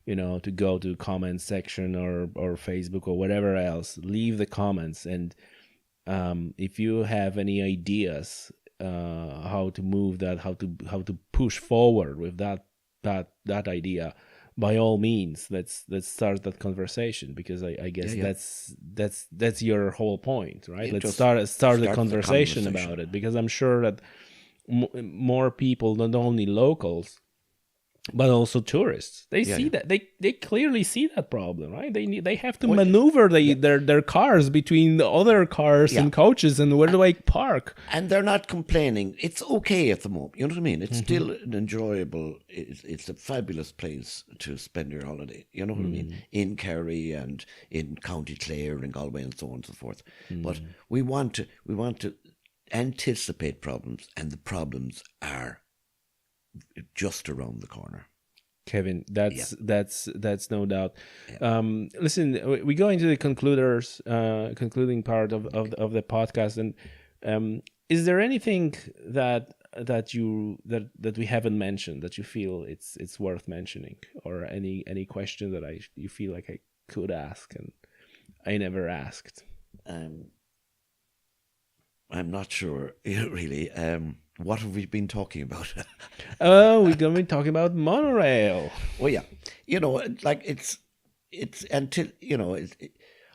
[SPEAKER 1] to go to comment section or Facebook or whatever else, leave the comments. And if you have any ideas, how to move that, how to push forward with that idea, by all means, let's start that conversation, because I guess that's your whole point, right?
[SPEAKER 2] Yeah,
[SPEAKER 1] let's start the conversation about it, because I'm sure that more people, not only locals but also tourists, they see that they clearly see that problem, right? They have to maneuver their cars between the other cars and coaches, and where do I park?
[SPEAKER 2] And they're not complaining. It's okay at the moment. You know what I mean? It's still an enjoyable. It's a fabulous place to spend your holiday. You know what I mean? In Kerry and in County Clare and Galway and so on and so forth. But we want to anticipate problems, and the problems are just around the corner.
[SPEAKER 1] Kevin, that's no doubt. Listen, we go into the concluding part of the podcast, and is there anything that we haven't mentioned that you feel it's worth mentioning, or any question that you feel like I could ask and I never asked?
[SPEAKER 2] I'm not sure, really. what have we been talking about?
[SPEAKER 1] Oh, we're going to be talking about monorail.
[SPEAKER 2] Well, yeah, like it's until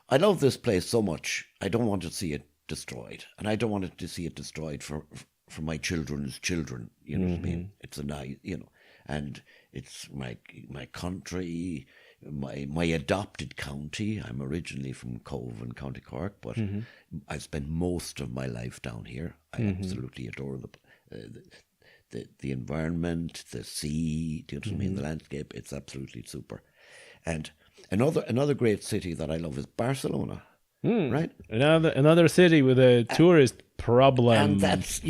[SPEAKER 2] I love this place so much. I don't want to see it destroyed, and I don't want to see it destroyed for my children's children. You know what I mean? It's a nice, and it's my country, my adopted county. I'm originally from Cove in County Cork, but I spent most of my life down here. I absolutely adore the environment, the sea. Do you know what I mean? The landscape. It's absolutely super. And another great city that I love is Barcelona. Right?
[SPEAKER 1] Another city with a tourist problem.
[SPEAKER 2] And that's,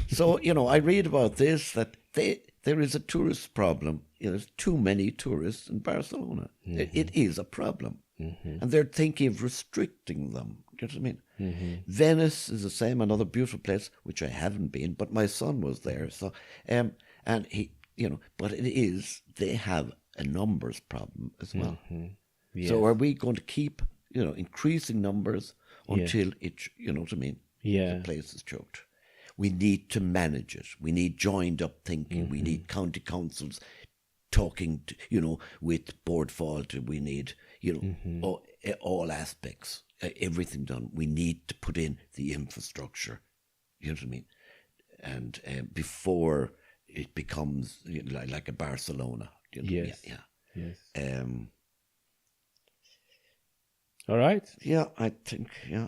[SPEAKER 2] so, I read about this, that there is a tourist problem. There's too many tourists in Barcelona. It is a problem. And they're thinking of restricting them. Do you know what I mean? Venice is the same, another beautiful place, which I haven't been, but my son was there. So, and he, but they have a numbers problem as well.
[SPEAKER 1] Yes.
[SPEAKER 2] So are we going to keep, increasing numbers until it, you know what I mean?
[SPEAKER 1] Yeah.
[SPEAKER 2] The place is choked. We need to manage it. We need joined up thinking. We need county councils talking, with board fault. We need, all aspects, everything done. We need to put in the infrastructure. You know what I mean? And before it becomes like a Barcelona.
[SPEAKER 1] Yes.
[SPEAKER 2] Yeah.
[SPEAKER 1] Yes. All right.
[SPEAKER 2] Yeah, I think, yeah.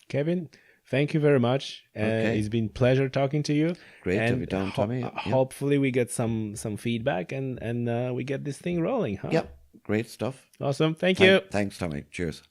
[SPEAKER 1] Kevin, thank you very much.
[SPEAKER 2] Okay.
[SPEAKER 1] It's been a pleasure talking to you.
[SPEAKER 2] Great to have you down, Tommy.
[SPEAKER 1] Hopefully we get some feedback and we get this thing rolling, huh?
[SPEAKER 2] Yeah, great stuff.
[SPEAKER 1] Awesome. Thank you.
[SPEAKER 2] Thanks, Tommy. Cheers.